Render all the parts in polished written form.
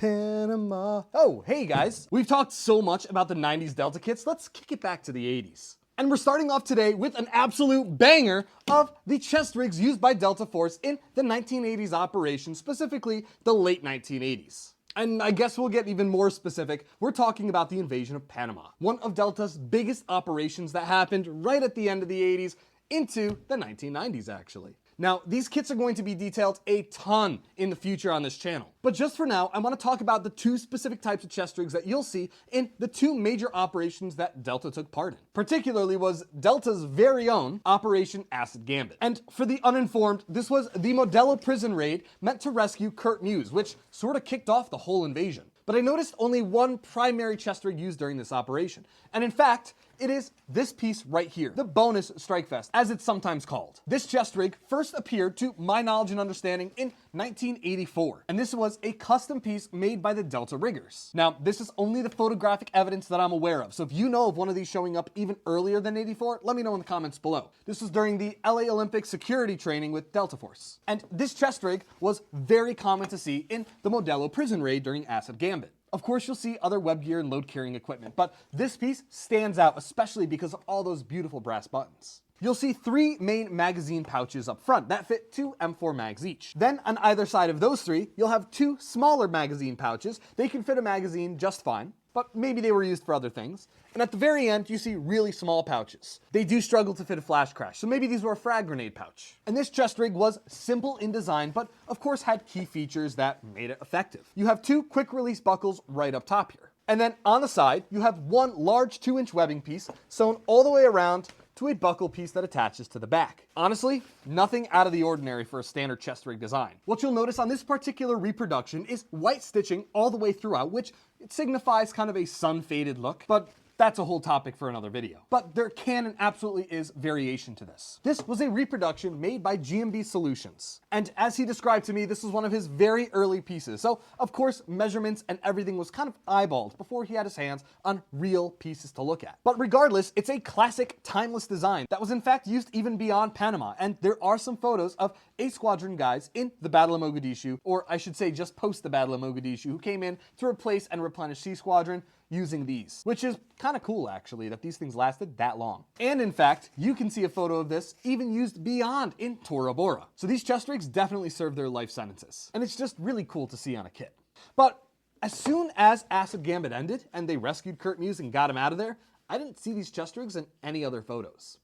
Panama. Oh, hey guys. We've talked so much about the 90s Delta kits, let's kick it back to the 80s. And we're starting off today with an absolute banger of the chest rigs used by Delta Force in the 1980s operation, specifically the late 1980s. And I guess we'll get even more specific. We're talking about the invasion of Panama, one of Delta's biggest operations that happened right at the end of the 80s into the 1990s, actually. Now, these kits are going to be detailed a ton in the future on this channel. But just for now, I want to talk about the two specific types of chest rigs that you'll see in the two major operations that Delta took part in. Particularly was Delta's very own Operation Acid Gambit. And for the uninformed, this was the Modelo prison raid meant to rescue Kurt Muse, which sort of kicked off the whole invasion. But I noticed only one primary chest rig used during this operation. And in fact, it is this piece right here, the bonus strike vest, as it's sometimes called. This chest rig first appeared, to my knowledge and understanding, in 1984. And this was a custom piece made by the Delta riggers. Now, this is only the photographic evidence that I'm aware of. So if you know of one of these showing up even earlier than 84, let me know in the comments below. This was during the LA Olympic security training with Delta Force. And this chest rig was very common to see in the Modelo prison raid during Acid Gambit. Of course, you'll see other web gear and load carrying equipment, but this piece stands out, especially because of all those beautiful brass buttons. You'll see three main magazine pouches up front that fit two M4 mags each. Then on either side of those three, you'll have two smaller magazine pouches. They can fit a magazine just fine, but maybe they were used for other things. And at the very end, you see really small pouches. They do struggle to fit a flash crash, so maybe these were a frag grenade pouch. And this chest rig was simple in design, but of course had key features that made it effective. You have two quick release buckles right up top here. And then on the side, you have one large 2-inch webbing piece sewn all the way around to a buckle piece that attaches to the back. Honestly, nothing out of the ordinary for a standard chest rig design. What you'll notice on this particular reproduction is white stitching all the way throughout, which it signifies kind of a sun-faded look, but that's a whole topic for another video. But there can and absolutely is variation to this. This was a reproduction made by GMB Solutions. And as he described to me, this was one of his very early pieces. So of course, measurements and everything was kind of eyeballed before he had his hands on real pieces to look at. But regardless, it's a classic, timeless design that was in fact used even beyond Panama. And there are some photos of A Squadron guys in the Battle of Mogadishu, or I should say just post the Battle of Mogadishu, who came in to replace and replenish C Squadron using these, which is kind of cool actually that these things lasted that long. And in fact, you can see a photo of this even used beyond in Tora Bora. So these chest rigs definitely serve their life sentences, and it's just really cool to see on a kit. But as soon as Acid Gambit ended and they rescued Kurt Muse and got him out of there, I didn't see these chest rigs in any other photos.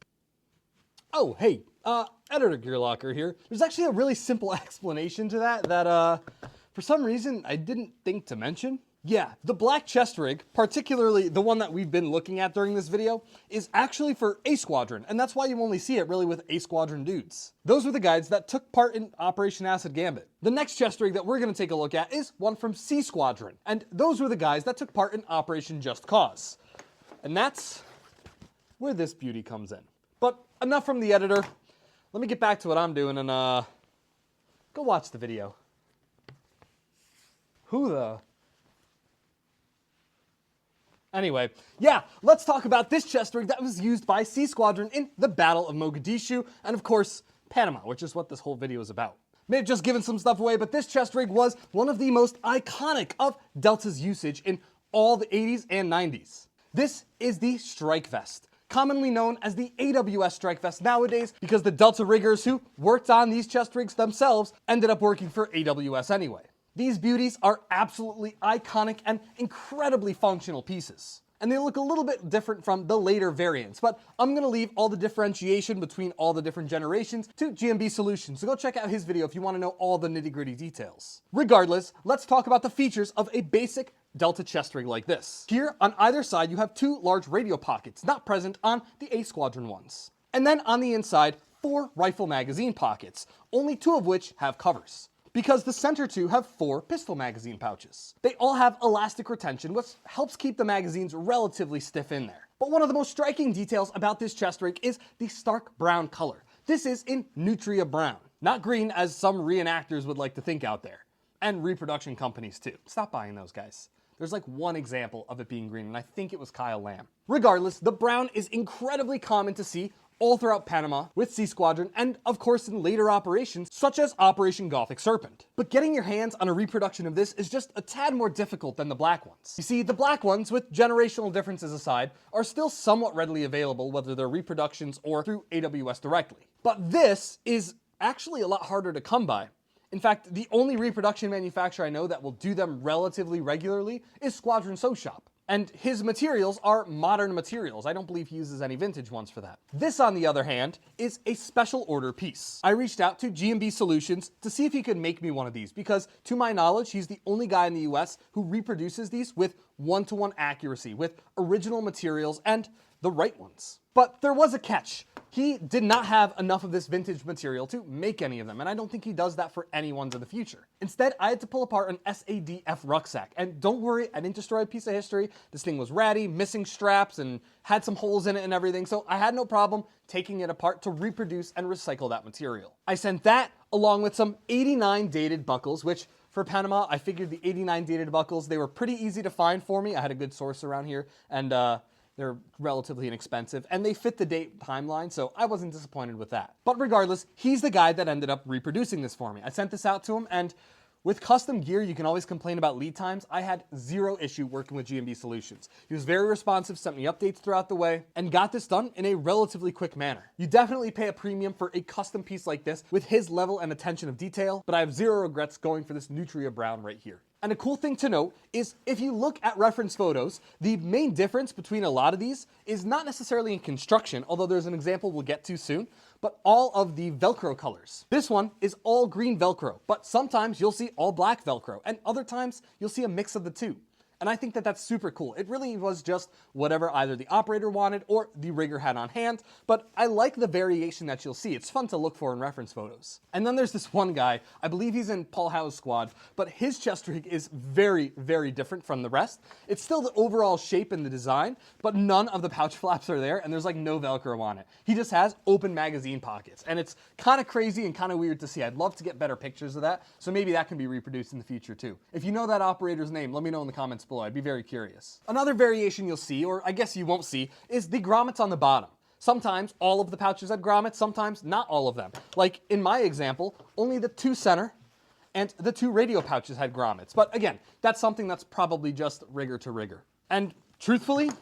Oh, hey, editor Gear.Locker here. There's actually a really simple explanation to that for some reason I didn't think to mention. Yeah, the black chest rig, particularly the one that we've been looking at during this video, is actually for A Squadron, and that's why you only see it really with A Squadron dudes. Those were the guys that took part in Operation Acid Gambit. The next chest rig that we're going to take a look at is one from C Squadron, and those were the guys that took part in Operation Just Cause. And that's where this beauty comes in. But enough from the editor. Let me get back to what I'm doing and go watch the video. Who the... Anyway, yeah, let's talk about this chest rig that was used by C Squadron in the Battle of Mogadishu, and of course, Panama, which is what this whole video is about. May have just given some stuff away, but this chest rig was one of the most iconic of Delta's usage in all the 80s and 90s. This is the strike vest, commonly known as the AWS strike vest nowadays, because the Delta riggers who worked on these chest rigs themselves ended up working for AWS anyway. These beauties are absolutely iconic and incredibly functional pieces. And they look a little bit different from the later variants, but I'm going to leave all the differentiation between all the different generations to GMB Solutions, so go check out his video if you want to know all the nitty-gritty details. Regardless, let's talk about the features of a basic Delta chest rig like this. Here, on either side, you have two large radio pockets, not present on the A Squadron ones. And then on the inside, 4 rifle magazine pockets, only 2 of which have covers, because the center 2 have 4 pistol magazine pouches. They all have elastic retention, which helps keep the magazines relatively stiff in there. But one of the most striking details about this chest rig is the stark brown color. This is in Nutria brown, not green as some reenactors would like to think out there. And reproduction companies too. Stop buying those, guys. There's like one example of it being green, and I think it was Kyle Lamb. Regardless, the brown is incredibly common to see all throughout Panama with Sea Squadron, and of course in later operations such as Operation Gothic Serpent. But getting your hands on a reproduction of this is just a tad more difficult than the black ones. You see, the black ones, with generational differences aside, are still somewhat readily available, whether they're reproductions or through AWS directly. But this is actually a lot harder to come by. In fact, the only reproduction manufacturer I know that will do them relatively regularly is Squadron Sew Shop. And his materials are modern materials. I don't believe he uses any vintage ones for that. This, on the other hand, is a special order piece. I reached out to G&B Solutions to see if he could make me one of these because, to my knowledge, he's the only guy in the US who reproduces these with one-to-one accuracy, with original materials and the right ones. But there was a catch. He did not have enough of this vintage material to make any of them, and I don't think he does that for any ones in the future. Instead, I had to pull apart an SADF rucksack, and don't worry, I didn't destroy a piece of history. This thing was ratty, missing straps, and had some holes in it and everything, so I had no problem taking it apart to reproduce and recycle that material. I sent that along with some 89 dated buckles, which for Panama, I figured the 89 dated buckles, they were pretty easy to find for me. I had a good source around here, and they're relatively inexpensive, and they fit the date timeline, so I wasn't disappointed with that. But regardless, he's the guy that ended up reproducing this for me. I sent this out to him, and with custom gear, you can always complain about lead times. I had zero issue working with G&B Solutions. He was very responsive, sent me updates throughout the way, and got this done in a relatively quick manner. You definitely pay a premium for a custom piece like this with his level and attention of detail, but I have zero regrets going for this Nutria Brown right here. And a cool thing to note is if you look at reference photos, the main difference between a lot of these is not necessarily in construction, although there's an example we'll get to soon, but all of the Velcro colors. This one is all green Velcro, but sometimes you'll see all black Velcro, and other times you'll see a mix of the two. And I think that that's super cool. It really was just whatever either the operator wanted or the rigger had on hand, but I like the variation that you'll see. It's fun to look for in reference photos. And then there's this one guy, I believe he's in Paul Howe's squad, but his chest rig is very, very different from the rest. It's still the overall shape and the design, but none of the pouch flaps are there, and there's like no Velcro on it. He just has open magazine pockets, and it's kind of crazy and kind of weird to see. I'd love to get better pictures of that, so maybe that can be reproduced in the future too. If you know that operator's name, let me know in the comments below. I'd be very curious. Another variation you'll see, or I guess you won't see, is the grommets on the bottom. Sometimes all of the pouches had grommets, sometimes not all of them. Like in my example, only the two center and the two radio pouches had grommets. But again, that's something that's probably just rigger to rigger. And truthfully,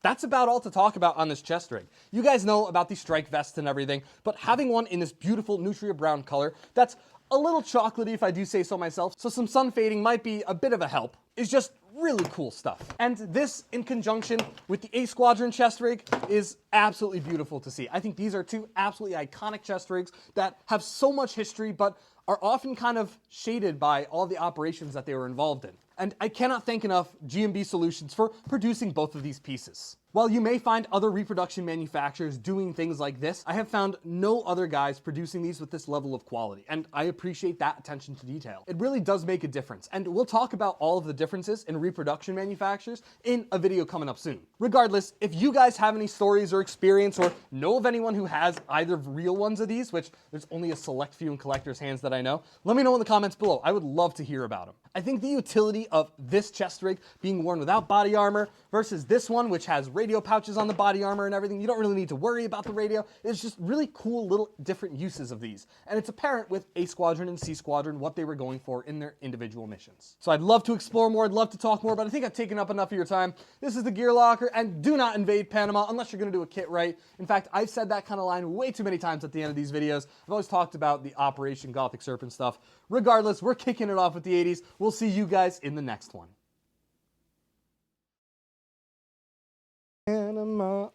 that's about all to talk about on this chest rig. You guys know about the strike vests and everything, but having one in this beautiful Nutria Brown color that's a little chocolatey if I do say so myself, so some sun fading might be a bit of a help, is just really cool stuff. And this, in conjunction with the A Squadron chest rig, is absolutely beautiful to see. I think these are two absolutely iconic chest rigs that have so much history, but are often kind of shaded by all the operations that they were involved in. And I cannot thank enough G&B Solutions for producing both of these pieces. While you may find other reproduction manufacturers doing things like this, I have found no other guys producing these with this level of quality, and I appreciate that attention to detail. It really does make a difference, and we'll talk about all of the differences in reproduction manufacturers in a video coming up soon. Regardless, if you guys have any stories or experience or know of anyone who has either real ones of these, which there's only a select few in collectors' hands that I know, let me know in the comments below. I would love to hear about them. I think the utility of this chest rig being worn without body armor versus this one, which has radio pouches on the body armor and everything, you don't really need to worry about the radio. It's just really cool little different uses of these. And it's apparent with A Squadron and C Squadron what they were going for in their individual missions. So I'd love to explore more, I'd love to talk more, but I think I've taken up enough of your time. This is the The.Gear.Locker, and do not invade Panama unless you're going to do a kit right. In fact, I've said that kind of line way too many times at the end of these videos. I've always talked about the Operation Gothic Serpent stuff. Regardless, we're kicking it off with the 80s. We'll see you guys in the next one. Panama,